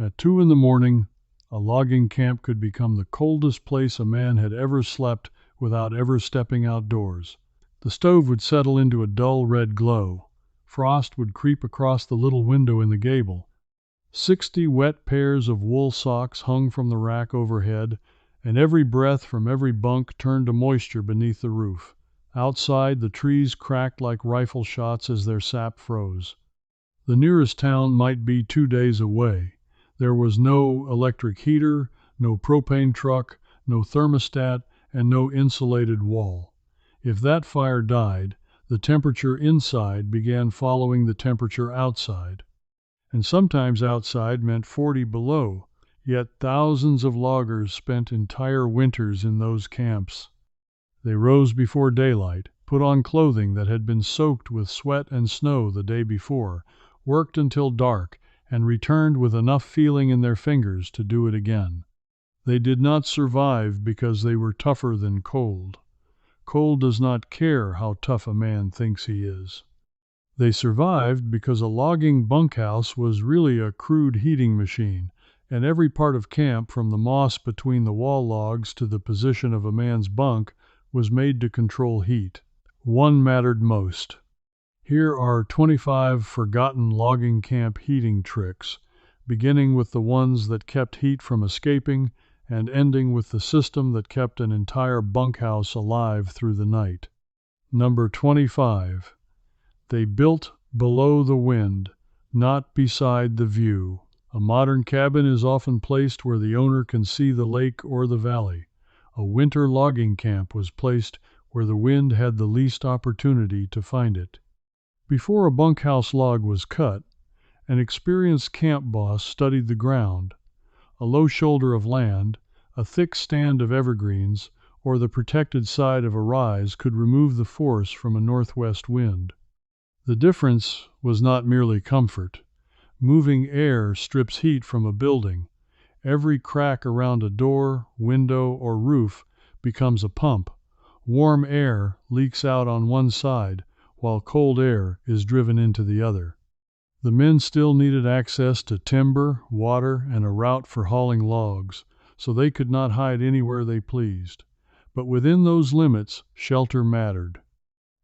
At 2 in the morning, a logging camp could become the coldest place a man had ever slept without ever stepping outdoors. The stove would settle into a dull red glow. Frost would creep across the little window in the gable. 60 wet pairs of wool socks hung from the rack overhead, and every breath from every bunk turned to moisture beneath the roof. Outside, the trees cracked like rifle shots as their sap froze. The nearest town might be 2 days away. There was no electric heater, no propane truck, no thermostat, and no insulated wall. If that fire died, the temperature inside began following the temperature outside. And sometimes outside meant 40 below, yet thousands of loggers spent entire winters in those camps. They rose before daylight, put on clothing that had been soaked with sweat and snow the day before, worked until dark, and returned with enough feeling in their fingers to do it again. They did not survive because they were tougher than cold. Cold does not care how tough a man thinks he is. They survived because a logging bunkhouse was really a crude heating machine, and every part of camp, from the moss between the wall logs to the position of a man's bunk, was made to control heat. One mattered most. Here are 25 forgotten logging camp heating tricks, beginning with the ones that kept heat from escaping and ending with the system that kept an entire bunkhouse alive through the night. Number 25. They built below the wind, not beside the view. A modern cabin is often placed where the owner can see the lake or the valley. A winter logging camp was placed where the wind had the least opportunity to find it. Before a bunkhouse log was cut, an experienced camp boss studied the ground. A low shoulder of land, a thick stand of evergreens, or the protected side of a rise could remove the force from a northwest wind. The difference was not merely comfort. Moving air strips heat from a building. Every crack around a door, window, or roof becomes a pump. Warm air leaks out on one side, while cold air is driven into the other. The men still needed access to timber, water, and a route for hauling logs, so they could not hide anywhere they pleased. But within those limits, shelter mattered.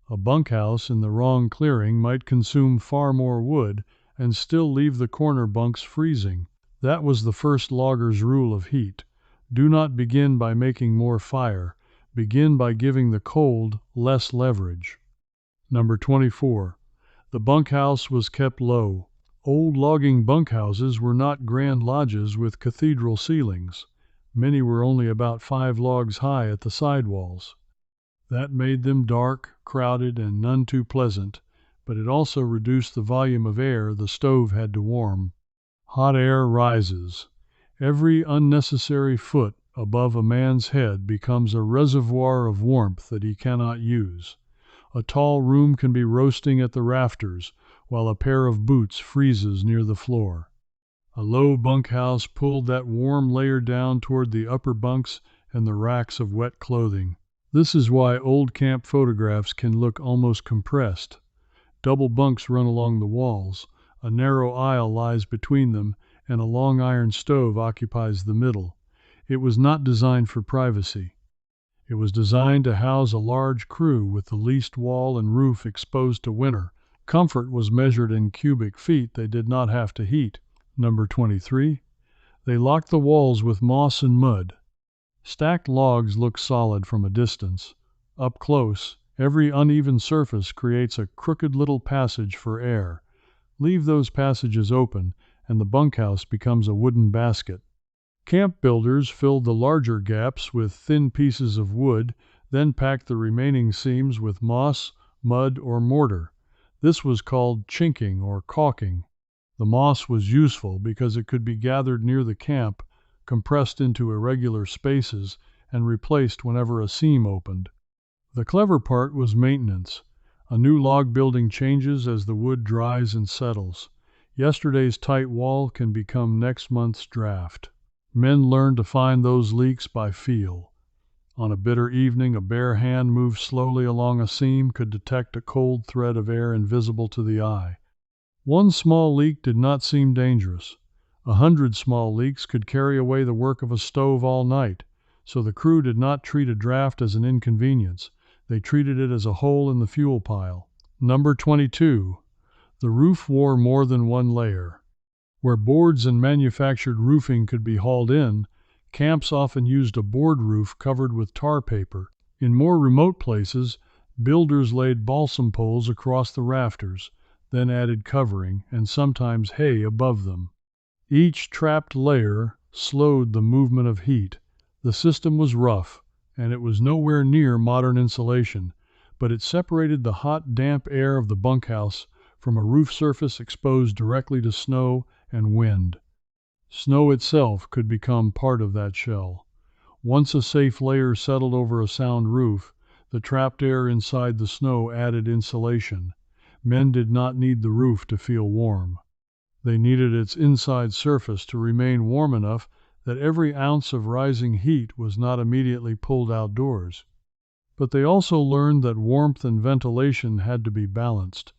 A bunkhouse in the wrong clearing might consume far more wood and still leave the corner bunks freezing. That was the first logger's rule of heat. Do not begin by making more fire. Begin by giving the cold less leverage. Number 24. The bunkhouse was kept low. Old logging bunkhouses were not grand lodges with cathedral ceilings. Many were only about 5 logs high at the sidewalls. That made them dark, crowded, and none too pleasant, but it also reduced the volume of air the stove had to warm. Hot air rises. Every unnecessary foot above a man's head becomes a reservoir of warmth that he cannot use. A tall room can be roasting at the rafters, while a pair of boots freezes near the floor. A low bunkhouse pulled that warm layer down toward the upper bunks and the racks of wet clothing. This is why old camp photographs can look almost compressed. Double bunks run along the walls, a narrow aisle lies between them, and a long iron stove occupies the middle. It was not designed for privacy. It was designed to house a large crew with the least wall and roof exposed to winter. Comfort was measured in cubic feet they did not have to heat. Number 23. They locked the walls with moss and mud. Stacked logs look solid from a distance. Up close, every uneven surface creates a crooked little passage for air. Leave those passages open, and the bunkhouse becomes a wooden basket. Camp builders filled the larger gaps with thin pieces of wood, then packed the remaining seams with moss, mud, or mortar. This was called chinking or caulking. The moss was useful because it could be gathered near the camp, compressed into irregular spaces, and replaced whenever a seam opened. The clever part was maintenance. A new log building changes as the wood dries and settles. Yesterday's tight wall can become next month's draft. Men learn to find those leaks by feel. On a bitter evening, a bare hand moved slowly along a seam could detect a cold thread of air invisible to the eye. One small leak did not seem dangerous. 100 small leaks could carry away the work of a stove all night, so the crew did not treat a draft as an inconvenience. They treated it as a hole in the fuel pile. Number 22. The roof wore more than one layer. Where boards and manufactured roofing could be hauled in, camps often used a board roof covered with tar paper. In more remote places, builders laid balsam poles across the rafters, then added covering and sometimes hay above them. Each trapped layer slowed the movement of heat. The system was rough, and it was nowhere near modern insulation, but it separated the hot, damp air of the bunkhouse from a roof surface exposed directly to snow and wind. Snow itself could become part of that shell. Once a safe layer settled over a sound roof, the trapped air inside the snow added insulation. Men did not need the roof to feel warm. They needed its inside surface to remain warm enough that every ounce of rising heat was not immediately pulled outdoors. But they also learned that warmth and ventilation had to be balanced.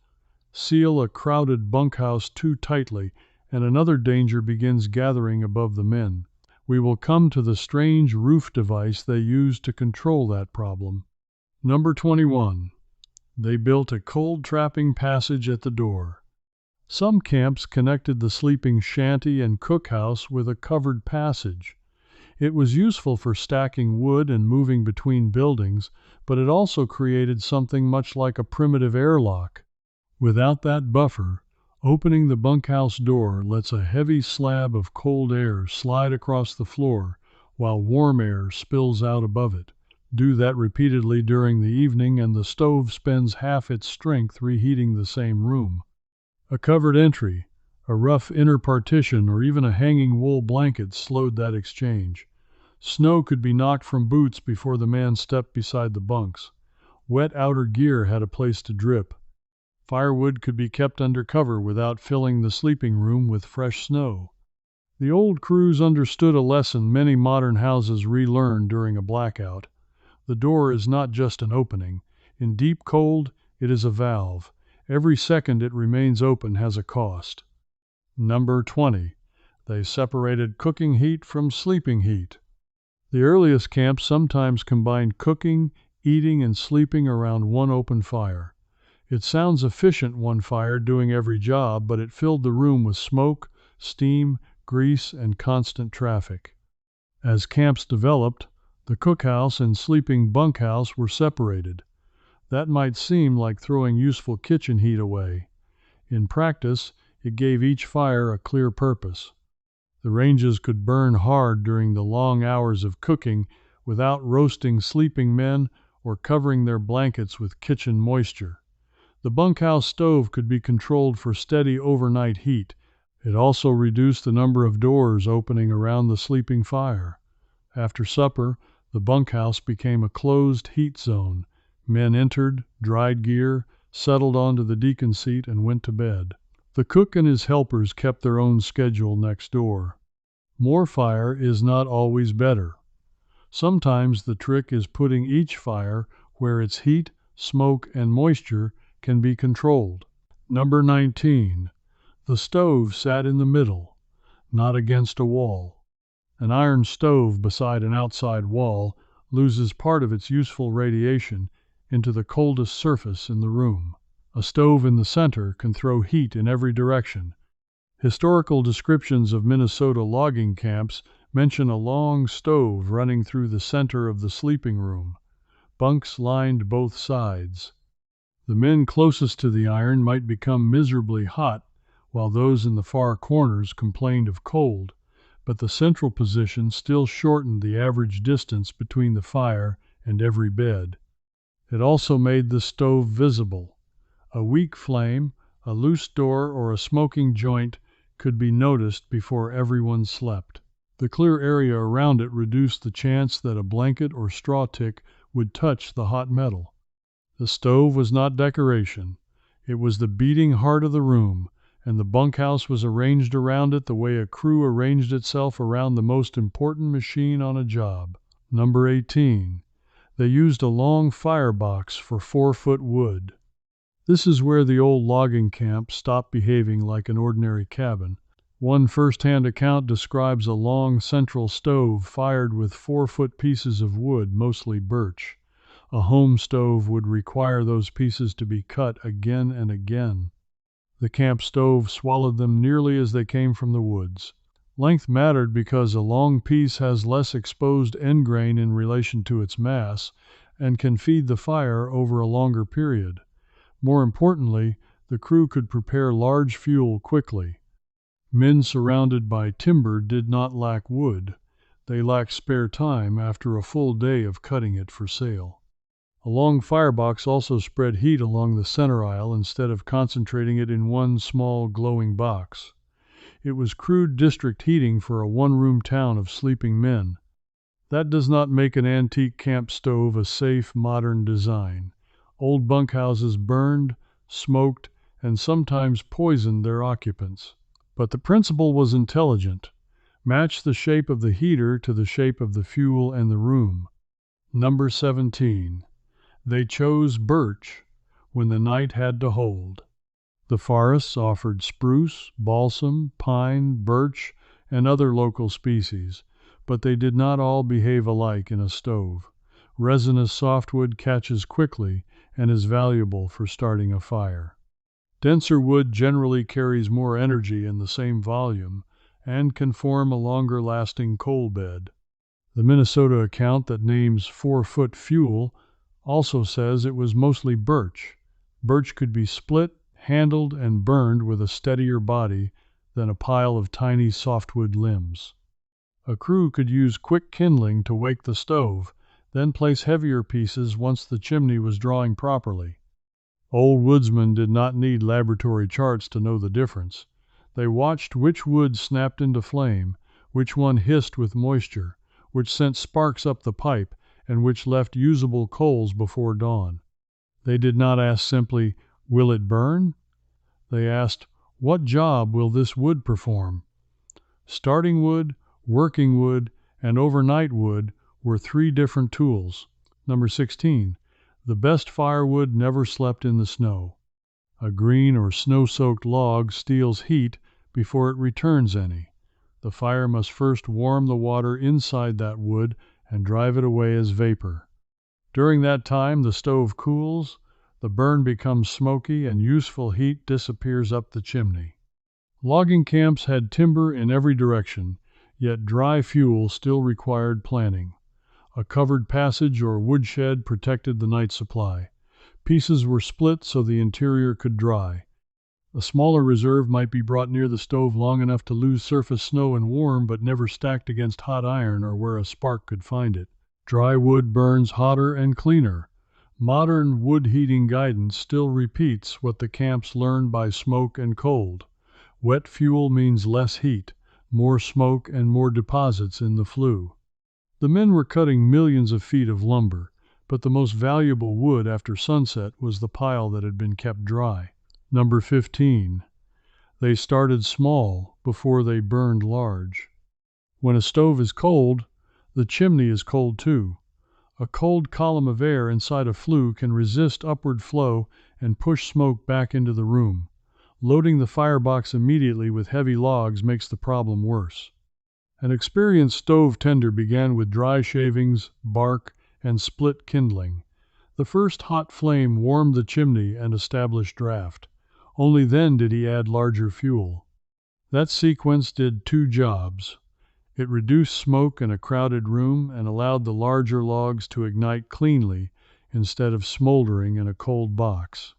Seal a crowded bunkhouse too tightly, and another danger begins gathering above the men. We will come to the strange roof device they used to control that problem. Number 21. They built a cold-trapping passage at the door. Some camps connected the sleeping shanty and cookhouse with a covered passage. It was useful for stacking wood and moving between buildings, but it also created something much like a primitive airlock. Without that buffer, opening the bunkhouse door lets a heavy slab of cold air slide across the floor while warm air spills out above it. Do that repeatedly during the evening and the stove spends half its strength reheating the same room. A covered entry, a rough inner partition, or even a hanging wool blanket slowed that exchange. Snow could be knocked from boots before the man stepped beside the bunks. Wet outer gear had a place to drip. Firewood could be kept under cover without filling the sleeping room with fresh snow. The old crews understood a lesson many modern houses relearn during a blackout. The door is not just an opening. In deep cold, it is a valve. Every second it remains open has a cost. Number 20. They separated cooking heat from sleeping heat. The earliest camps sometimes combined cooking, eating, and sleeping around one open fire. It sounds efficient, one fire doing every job, but it filled the room with smoke, steam, grease, and constant traffic. As camps developed, the cookhouse and sleeping bunkhouse were separated. That might seem like throwing useful kitchen heat away. In practice, it gave each fire a clear purpose. The ranges could burn hard during the long hours of cooking without roasting sleeping men or covering their blankets with kitchen moisture. The bunkhouse stove could be controlled for steady overnight heat. It also reduced the number of doors opening around the sleeping fire. After supper, the bunkhouse became a closed heat zone. Men entered, dried gear, settled onto the deacon seat, and went to bed. The cook and his helpers kept their own schedule next door. More fire is not always better. Sometimes the trick is putting each fire where its heat, smoke, and moisture can be controlled. Number 19. The stove sat in the middle, not against a wall. An iron stove beside an outside wall loses part of its useful radiation into the coldest surface in the room. A stove in the center can throw heat in every direction. Historical descriptions of Minnesota logging camps mention a long stove running through the center of the sleeping room. Bunks lined both sides. The men closest to the iron might become miserably hot, while those in the far corners complained of cold, but the central position still shortened the average distance between the fire and every bed. It also made the stove visible. A weak flame, a loose door, or a smoking joint could be noticed before everyone slept. The clear area around it reduced the chance that a blanket or straw tick would touch the hot metal. The stove was not decoration. It was the beating heart of the room, and the bunkhouse was arranged around it the way a crew arranged itself around the most important machine on a job. Number 18. They used a long firebox for 4-foot wood. This is where the old logging camp stopped behaving like an ordinary cabin. One first-hand account describes a long central stove fired with 4-foot pieces of wood, mostly birch. A home stove would require those pieces to be cut again and again. The camp stove swallowed them nearly as they came from the woods. Length mattered because a long piece has less exposed end grain in relation to its mass and can feed the fire over a longer period. More importantly, the crew could prepare large fuel quickly. Men surrounded by timber did not lack wood. They lacked spare time after a full day of cutting it for sale. A long firebox also spread heat along the center aisle instead of concentrating it in one small glowing box. It was crude district heating for a one-room town of sleeping men. That does not make an antique camp stove a safe, modern design. Old bunkhouses burned, smoked, and sometimes poisoned their occupants. But the principle was intelligent. Match the shape of the heater to the shape of the fuel and the room. Number 17. They chose birch when the night had to hold. The forests offered spruce, balsam, pine, birch, and other local species, but they did not all behave alike in a stove. Resinous softwood catches quickly and is valuable for starting a fire. Denser wood generally carries more energy in the same volume and can form a longer-lasting coal bed. The Minnesota account that names 4-foot fuel also says it was mostly birch. Birch could be split, handled, and burned with a steadier body than a pile of tiny softwood limbs. A crew could use quick kindling to wake the stove, then place heavier pieces once the chimney was drawing properly. Old woodsmen did not need laboratory charts to know the difference. They watched which wood snapped into flame, which one hissed with moisture, which sent sparks up the pipe, and which left usable coals before dawn. They did not ask simply, "Will it burn?" They asked, "What job will this wood perform?" Starting wood, working wood, and overnight wood were 3 different tools. Number 16. The best firewood never slept in the snow. A green or snow-soaked log steals heat before it returns any. The fire must first warm the water inside that wood and drive it away as vapor. During that time, the stove cools, the burn becomes smoky, and useful heat disappears up the chimney. Logging camps had timber in every direction, yet dry fuel still required planning. A covered passage or woodshed protected the night supply. Pieces were split so the interior could dry. A smaller reserve might be brought near the stove long enough to lose surface snow and warm, but never stacked against hot iron or where a spark could find it. Dry wood burns hotter and cleaner. Modern wood heating guidance still repeats what the camps learned by smoke and cold. Wet fuel means less heat, more smoke, and more deposits in the flue. The men were cutting millions of feet of lumber, but the most valuable wood after sunset was the pile that had been kept dry. Number 15. They started small before they burned large. When a stove is cold, the chimney is cold too. A cold column of air inside a flue can resist upward flow and push smoke back into the room. Loading the firebox immediately with heavy logs makes the problem worse. An experienced stove tender began with dry shavings, bark, and split kindling. The first hot flame warmed the chimney and established draft. Only then did he add larger fuel. That sequence did 2 jobs. It reduced smoke in a crowded room and allowed the larger logs to ignite cleanly instead of smoldering in a cold box.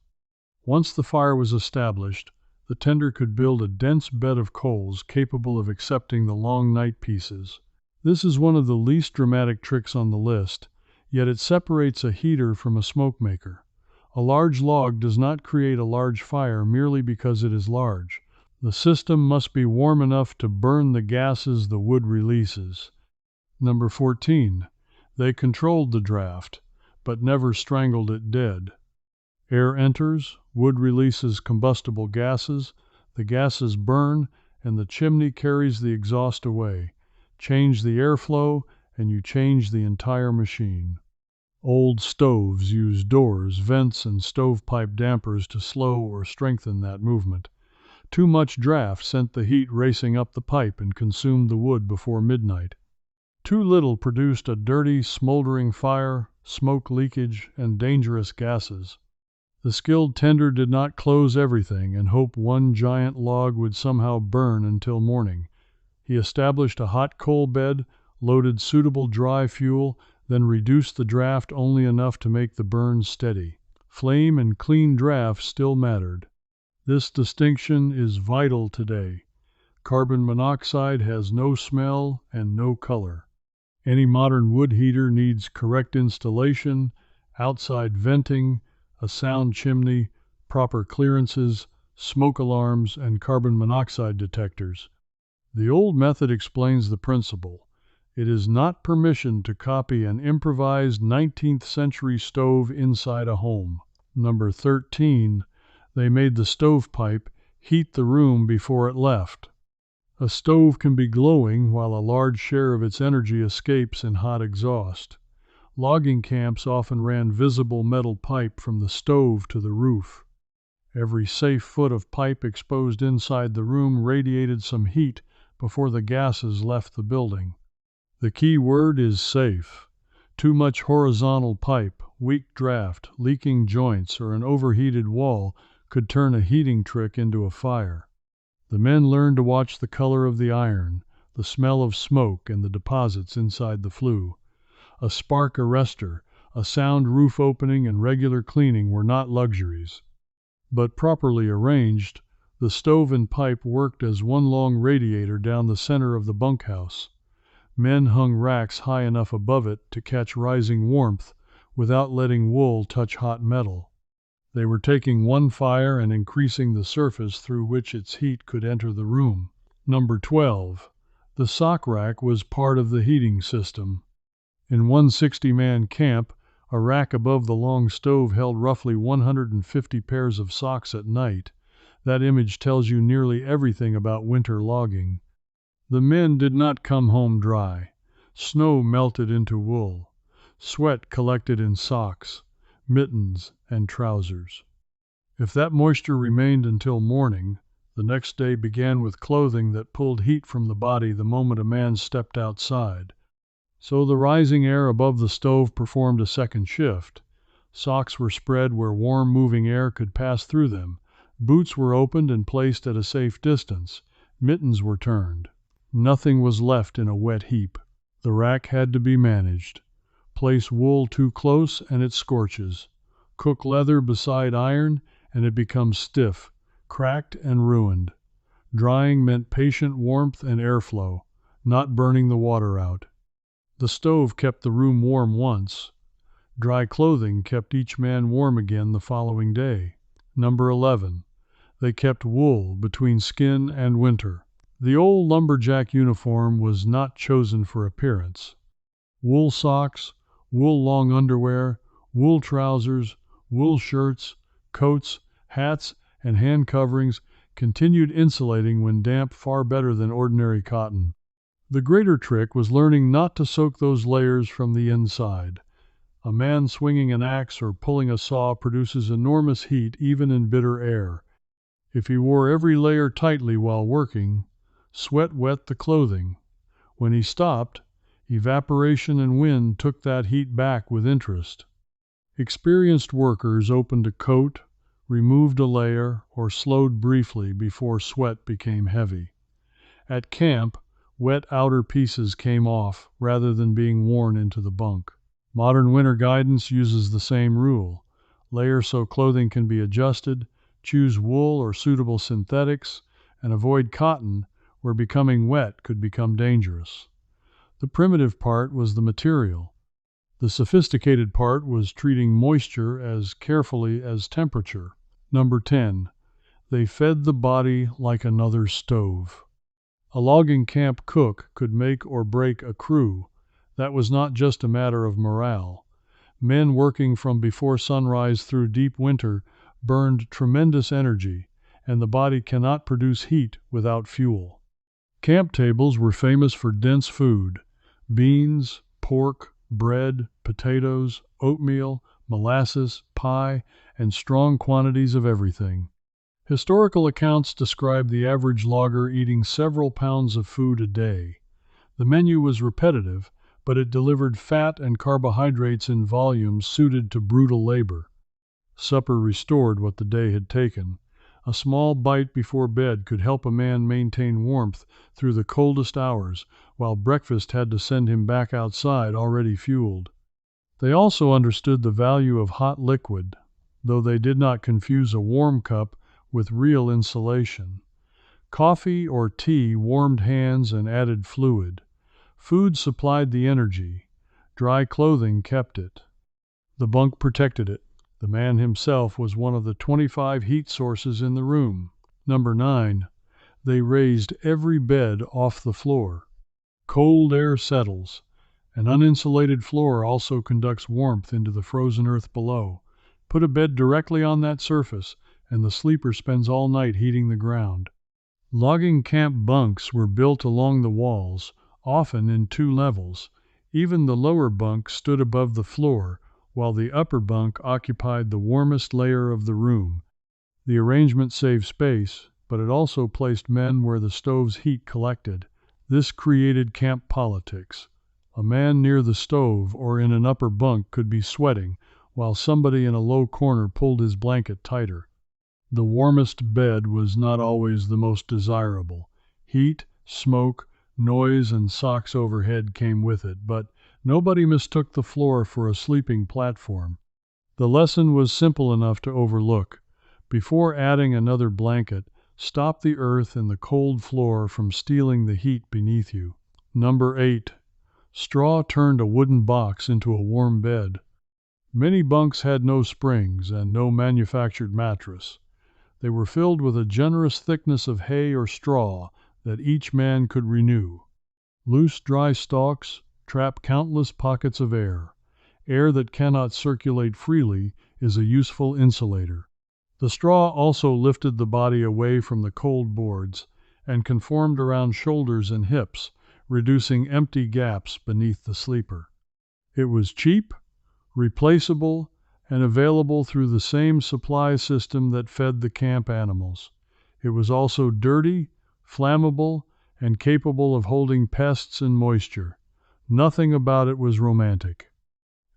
Once the fire was established, the tender could build a dense bed of coals capable of accepting the long night pieces. This is one of the least dramatic tricks on the list, yet it separates a heater from a smoke maker. A large log does not create a large fire merely because it is large. The system must be warm enough to burn the gases the wood releases. Number 14. They controlled the draft, but never strangled it dead. Air enters, wood releases combustible gases, the gases burn, and the chimney carries the exhaust away. Change the airflow, and you change the entire machine. Old stoves use doors, vents, and stovepipe dampers to slow or strengthen that movement. Too much draft sent the heat racing up the pipe and consumed the wood before midnight. Too little produced a dirty, smoldering fire, smoke leakage, and dangerous gases. The skilled tender did not close everything and hope one giant log would somehow burn until morning. He established a hot coal bed, loaded suitable dry fuel, then reduced the draft only enough to make the burn steady. Flame and clean draft still mattered. This distinction is vital today. Carbon monoxide has no smell and no color. Any modern wood heater needs correct installation, outside venting, a sound chimney, proper clearances, smoke alarms, and carbon monoxide detectors. The old method explains the principle. It is not permission to copy an improvised 19th century stove inside a home. Number 13, they made the stovepipe heat the room before it left. A stove can be glowing while a large share of its energy escapes in hot exhaust. Logging camps often ran visible metal pipe from the stove to the roof. Every safe foot of pipe exposed inside the room radiated some heat before the gases left the building. The key word is safe. Too much horizontal pipe, weak draft, leaking joints, or an overheated wall could turn a heating trick into a fire. The men learned to watch the color of the iron, the smell of smoke, and the deposits inside the flue. A spark arrestor, a sound roof opening, and regular cleaning were not luxuries. But properly arranged, the stove and pipe worked as one long radiator down the center of the bunkhouse. Men hung racks high enough above it to catch rising warmth without letting wool touch hot metal. They were taking one fire and increasing the surface through which its heat could enter the room. Number 12. The sock rack was part of the heating system. In one 60-man camp, a rack above the long stove held roughly 150 pairs of socks at night. That image tells you nearly everything about winter logging. The men did not come home dry. Snow melted into wool. Sweat collected in socks, mittens, and trousers. If that moisture remained until morning, the next day began with clothing that pulled heat from the body the moment a man stepped outside. So the rising air above the stove performed a second shift. Socks were spread where warm moving air could pass through them. Boots were opened and placed at a safe distance. Mittens were turned. Nothing was left in a wet heap. The rack had to be managed. Place wool too close and it scorches. Cook leather beside iron and it becomes stiff, cracked, and ruined. Drying meant patient warmth and airflow, not burning the water out. The stove kept the room warm once. Dry clothing kept each man warm again the following day. Number 11. They kept wool between skin and winter. The old lumberjack uniform was not chosen for appearance. Wool socks, wool long underwear, wool trousers, wool shirts, coats, hats, and hand coverings continued insulating when damp far better than ordinary cotton. The greater trick was learning not to soak those layers from the inside. A man swinging an axe or pulling a saw produces enormous heat even in bitter air. If he wore every layer tightly while working, sweat wet the clothing. When he stopped, evaporation and wind took that heat back with interest. Experienced workers opened a coat, removed a layer, or slowed briefly before sweat became heavy. At camp, wet outer pieces came off rather than being worn into the bunk. Modern winter guidance uses the same rule. Layer so clothing can be adjusted, choose wool or suitable synthetics, and avoid cotton where becoming wet could become dangerous. The primitive part was the material. The sophisticated part was treating moisture as carefully as temperature. Number 10. They fed the body like another stove. A logging camp cook could make or break a crew. That was not just a matter of morale. Men working from before sunrise through deep winter burned tremendous energy, and the body cannot produce heat without fuel. Camp tables were famous for dense food: beans, pork, bread, potatoes, oatmeal, molasses, pie, and strong quantities of everything. Historical accounts describe the average logger eating several pounds of food a day. The menu was repetitive, but it delivered fat and carbohydrates in volumes suited to brutal labor. Supper restored what the day had taken. A small bite before bed could help a man maintain warmth through the coldest hours, while breakfast had to send him back outside already fueled. They also understood the value of hot liquid, though they did not confuse a warm cup with real insulation. Coffee or tea warmed hands and added fluid. Food supplied the energy. Dry clothing kept it. The bunk protected it. The man himself was one of the 25 heat sources in the room. Number 9. They raised every bed off the floor. Cold air settles. An uninsulated floor also conducts warmth into the frozen earth below. Put a bed directly on that surface, and the sleeper spends all night heating the ground. Logging camp bunks were built along the walls, often in 2 levels. Even the lower bunk stood above the floor, while the upper bunk occupied the warmest layer of the room. The arrangement saved space, but it also placed men where the stove's heat collected. This created camp politics. A man near the stove or in an upper bunk could be sweating, while somebody in a low corner pulled his blanket tighter. The warmest bed was not always the most desirable. Heat, smoke, noise, and socks overhead came with it, but nobody mistook the floor for a sleeping platform. The lesson was simple enough to overlook. Before adding another blanket, stop the earth and the cold floor from stealing the heat beneath you. Number 8. Straw turned a wooden box into a warm bed. Many bunks had no springs and no manufactured mattress. They were filled with a generous thickness of hay or straw that each man could renew. Loose, dry stalks trap countless pockets of air. Air that cannot circulate freely is a useful insulator. The straw also lifted the body away from the cold boards and conformed around shoulders and hips, reducing empty gaps beneath the sleeper. It was cheap, replaceable, and available through the same supply system that fed the camp animals. It was also dirty, flammable, and capable of holding pests and moisture. Nothing about it was romantic.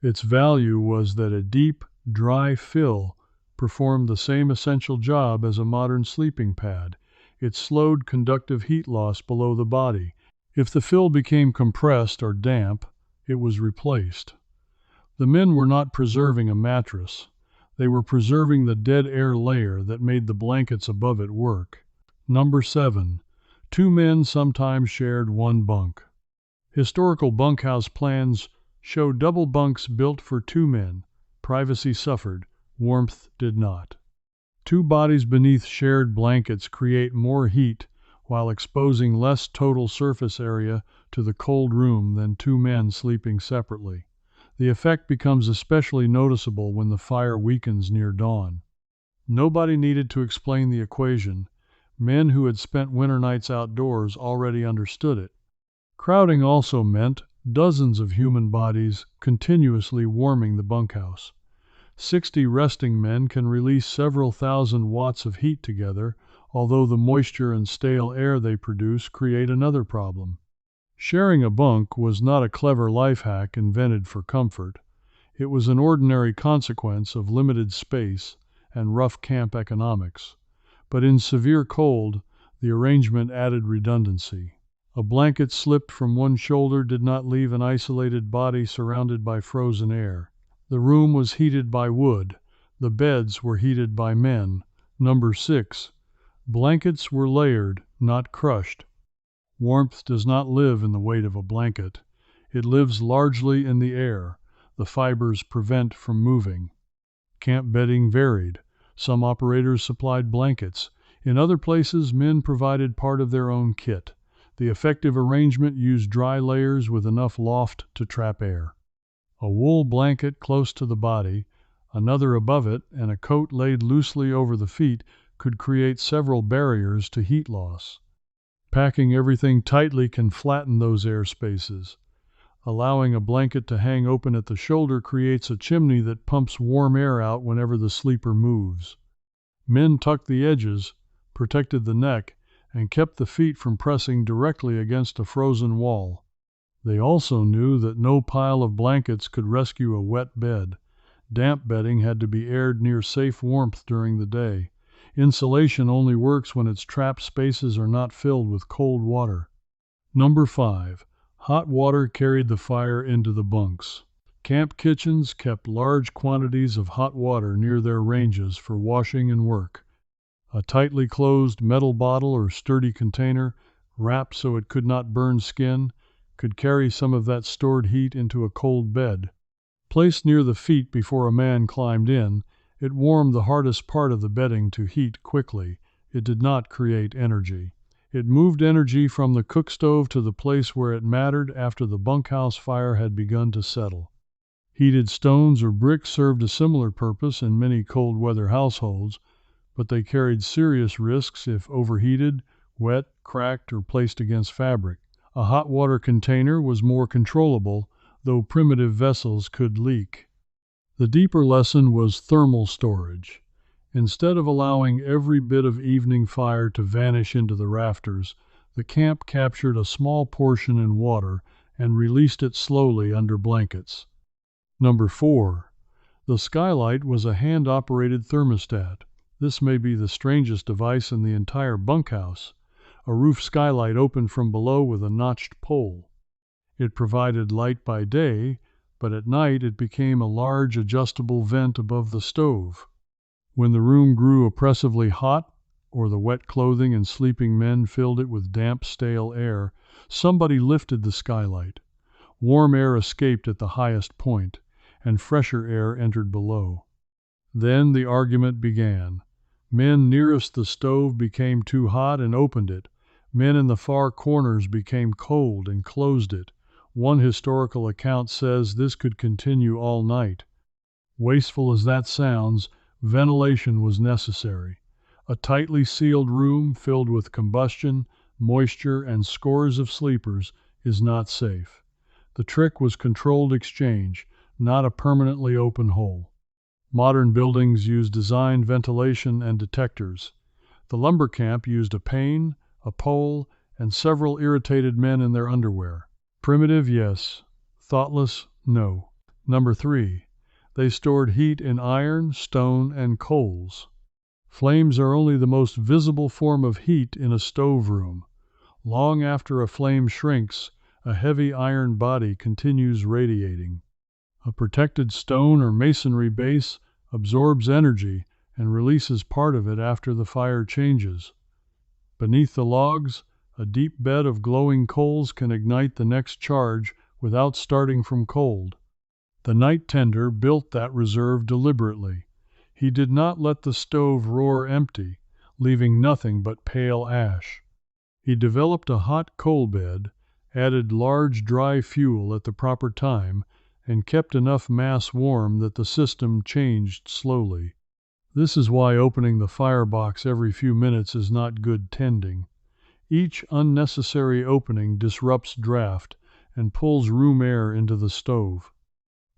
Its value was that a deep, dry fill performed the same essential job as a modern sleeping pad. It slowed conductive heat loss below the body. If the fill became compressed or damp, it was replaced. The men were not preserving a mattress. They were preserving the dead air layer that made the blankets above it work. Number 7. 2 men sometimes shared one bunk. Historical bunkhouse plans show double bunks built for 2 men. Privacy suffered, warmth did not. 2 bodies beneath shared blankets create more heat while exposing less total surface area to the cold room than 2 men sleeping separately. The effect becomes especially noticeable when the fire weakens near dawn. Nobody needed to explain the equation. Men who had spent winter nights outdoors already understood it. Crowding also meant dozens of human bodies continuously warming the bunkhouse. 60 resting men can release several thousand watts of heat together, although the moisture and stale air they produce create another problem. Sharing a bunk was not a clever life hack invented for comfort. It was an ordinary consequence of limited space and rough camp economics. But in severe cold, the arrangement added redundancy. A blanket slipped from one shoulder did not leave an isolated body surrounded by frozen air. The room was heated by wood. The beds were heated by men. Number 6. Blankets were layered, not crushed. Warmth does not live in the weight of a blanket. It lives largely in the air. The fibers prevent from moving. Camp bedding varied. Some operators supplied blankets. In other places, men provided part of their own kit. The effective arrangement used dry layers with enough loft to trap air. A wool blanket close to the body, another above it, and a coat laid loosely over the feet could create several barriers to heat loss. Packing everything tightly can flatten those air spaces. Allowing a blanket to hang open at the shoulder creates a chimney that pumps warm air out whenever the sleeper moves. Men tucked the edges, protected the neck, and kept the feet from pressing directly against a frozen wall. They also knew that no pile of blankets could rescue a wet bed. Damp bedding had to be aired near safe warmth during the day. Insulation only works when its trapped spaces are not filled with cold water. Number 5. Hot water carried the fire into the bunks. Camp kitchens kept large quantities of hot water near their ranges for washing and work. A tightly closed metal bottle or sturdy container, wrapped so it could not burn skin, could carry some of that stored heat into a cold bed. Placed near the feet before a man climbed in, it warmed the hardest part of the bedding to heat quickly. It did not create energy. It moved energy from the cook stove to the place where it mattered after the bunkhouse fire had begun to settle. Heated stones or bricks served a similar purpose in many cold weather households, but they carried serious risks if overheated, wet, cracked, or placed against fabric. A hot water container was more controllable, though primitive vessels could leak. The deeper lesson was thermal storage. Instead of allowing every bit of evening fire to vanish into the rafters, the camp captured a small portion in water and released it slowly under blankets. Number 4. The skylight was a hand-operated thermostat. This may be the strangest device in the entire bunkhouse. A roof skylight opened from below with a notched pole. It provided light by day, but at night it became a large adjustable vent above the stove. When the room grew oppressively hot, or the wet clothing and sleeping men filled it with damp, stale air, somebody lifted the skylight. Warm air escaped at the highest point, and fresher air entered below. Then the argument began. Men nearest the stove became too hot and opened it. Men in the far corners became cold and closed it. One historical account says this could continue all night. Wasteful as that sounds, ventilation was necessary. A tightly sealed room filled with combustion, moisture, and scores of sleepers is not safe. The trick was controlled exchange, not a permanently open hole. Modern buildings use designed ventilation and detectors. The lumber camp used a pane, a pole, and several irritated men in their underwear. Primitive, yes. Thoughtless, no. Number 3. They stored heat in iron, stone, and coals. Flames are only the most visible form of heat in a stove room. Long after a flame shrinks, a heavy iron body continues radiating. A protected stone or masonry base absorbs energy and releases part of it after the fire changes. Beneath the logs, a deep bed of glowing coals can ignite the next charge without starting from cold. The night tender built that reserve deliberately. He did not let the stove roar empty, leaving nothing but pale ash. He developed a hot coal bed, added large dry fuel at the proper time, and kept enough mass warm that the system changed slowly. This is why opening the firebox every few minutes is not good tending. Each unnecessary opening disrupts draft and pulls room air into the stove.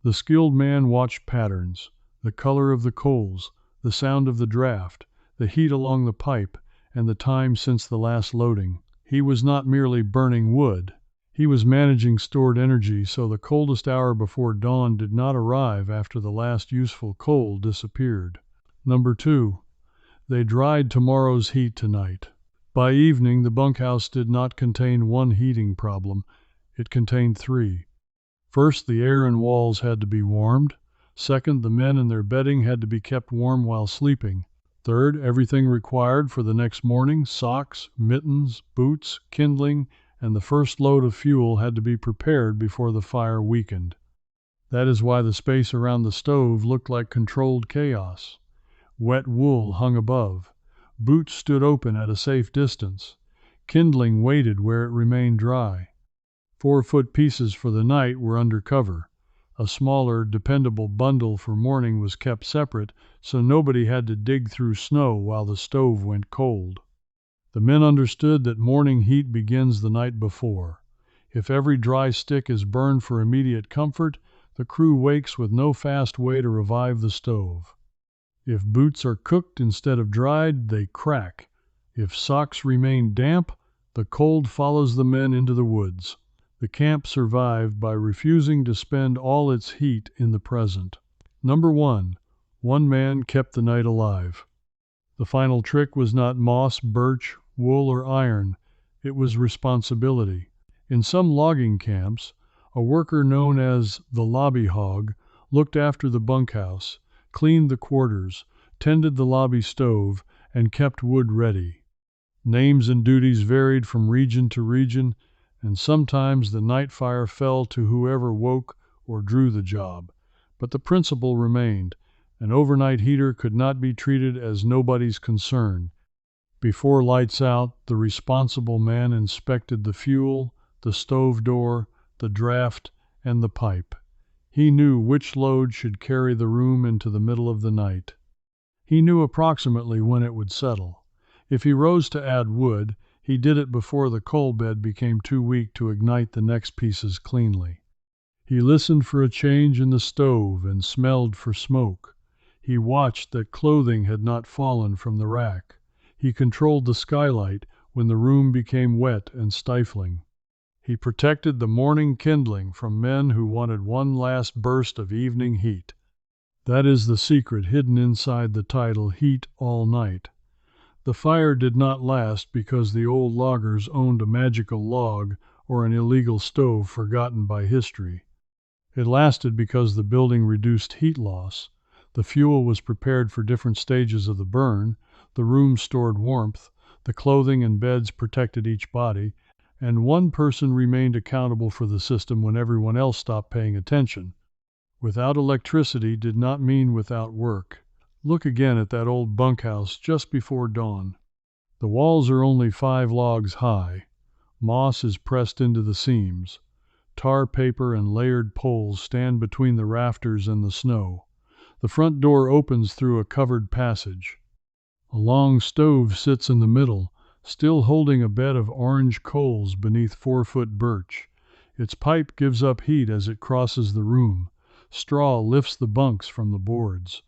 The skilled man watched patterns, the color of the coals, the sound of the draft, the heat along the pipe, and the time since the last loading. He was not merely burning wood. He was managing stored energy so the coldest hour before dawn did not arrive after the last useful coal disappeared. Number 2. They dried tomorrow's heat tonight. By evening, the bunkhouse did not contain one heating problem. It contained 3. First, the air and walls had to be warmed. Second, the men and their bedding had to be kept warm while sleeping. Third, everything required for the next morning, socks, mittens, boots, kindling, and the first load of fuel had to be prepared before the fire weakened. That is why the space around the stove looked like controlled chaos. Wet wool hung above. Boots stood open at a safe distance. Kindling waited where it remained dry. 4-foot pieces for the night were under cover. A smaller, dependable bundle for morning was kept separate, so nobody had to dig through snow while the stove went cold. The men understood that morning heat begins the night before. If every dry stick is burned for immediate comfort, the crew wakes with no fast way to revive the stove. If boots are cooked instead of dried, they crack. If socks remain damp, the cold follows the men into the woods. The camp survived by refusing to spend all its heat in the present. Number 1. One man kept the night alive. The final trick was not moss, birch, wool, or iron. It was responsibility. In some logging camps, a worker known as the lobby hog looked after the bunkhouse, cleaned the quarters, tended the lobby stove, and kept wood ready. Names and duties varied from region to region, and sometimes the night fire fell to whoever woke or drew the job. But the principle remained. An overnight heater could not be treated as nobody's concern. Before lights out, the responsible man inspected the fuel, the stove door, the draft, and the pipe. He knew which load should carry the room into the middle of the night. He knew approximately when it would settle. If he rose to add wood, he did it before the coal bed became too weak to ignite the next pieces cleanly. He listened for a change in the stove and smelled for smoke. He watched that clothing had not fallen from the rack. He controlled the skylight when the room became wet and stifling. He protected the morning kindling from men who wanted one last burst of evening heat. That is the secret hidden inside the title Heat All Night. The fire did not last because the old loggers owned a magical log or an illegal stove forgotten by history. It lasted because the building reduced heat loss. The fuel was prepared for different stages of the burn, the room stored warmth, the clothing and beds protected each body, and one person remained accountable for the system when everyone else stopped paying attention. Without electricity did not mean without work. Look again at that old bunkhouse just before dawn. The walls are only 5 logs high. Moss is pressed into the seams. Tar paper and layered poles stand between the rafters and the snow. The front door opens through a covered passage. A long stove sits in the middle, still holding a bed of orange coals beneath 4-foot birch. Its pipe gives up heat as it crosses the room. Straw lifts the bunks from the boards.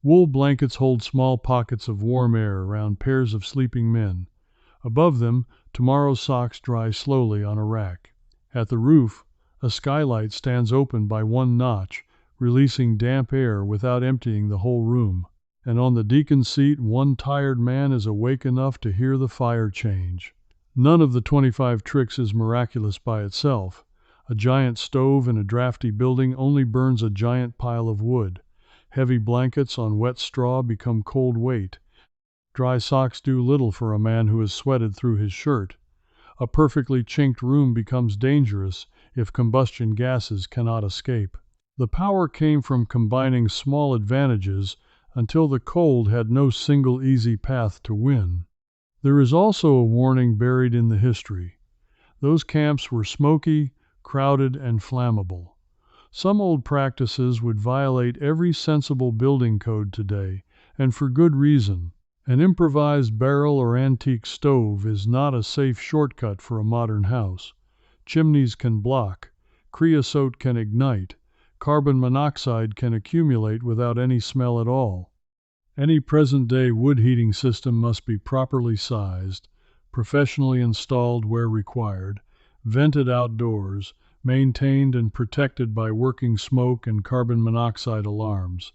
Wool blankets hold small pockets of warm air around pairs of sleeping men. Above them, tomorrow's socks dry slowly on a rack. At the roof, a skylight stands open by one notch, releasing damp air without emptying the whole room. And on the deacon's seat, one tired man is awake enough to hear the fire change. None of the 25 tricks is miraculous by itself. A giant stove in a drafty building only burns a giant pile of wood. Heavy blankets on wet straw become cold weight. Dry socks do little for a man who has sweated through his shirt. A perfectly chinked room becomes dangerous if combustion gases cannot escape. The power came from combining small advantages until the cold had no single easy path to win. There is also a warning buried in the history. Those camps were smoky, crowded, and flammable. Some old practices would violate every sensible building code today, and for good reason. An improvised barrel or antique stove is not a safe shortcut for a modern house. Chimneys can block, creosote can ignite, carbon monoxide can accumulate without any smell at all. Any present-day wood heating system must be properly sized, professionally installed where required, vented outdoors, maintained and protected by working smoke and carbon monoxide alarms.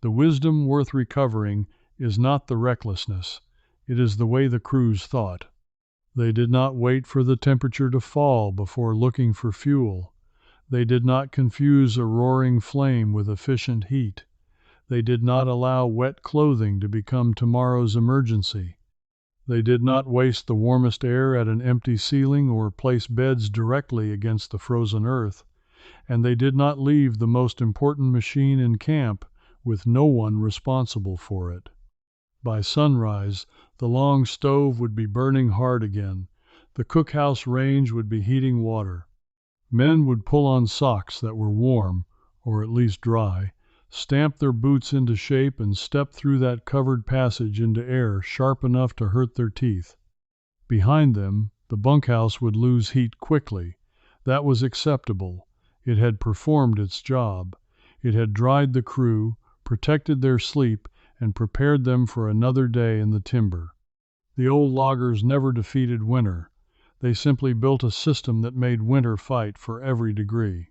The wisdom worth recovering is not the recklessness. It is the way the crews thought. They did not wait for the temperature to fall before looking for fuel. They did not confuse a roaring flame with efficient heat. They did not allow wet clothing to become tomorrow's emergency. They did not waste the warmest air at an empty ceiling or place beds directly against the frozen earth. And they did not leave the most important machine in camp with no one responsible for it. By sunrise, the long stove would be burning hard again. The cookhouse range would be heating water. Men would pull on socks that were warm, or at least dry, stamp their boots into shape, and step through that covered passage into air sharp enough to hurt their teeth. Behind them, the bunkhouse would lose heat quickly. That was acceptable. It had performed its job. It had dried the crew, protected their sleep, and prepared them for another day in the timber. The old loggers never defeated winter. They simply built a system that made winter fight for every degree.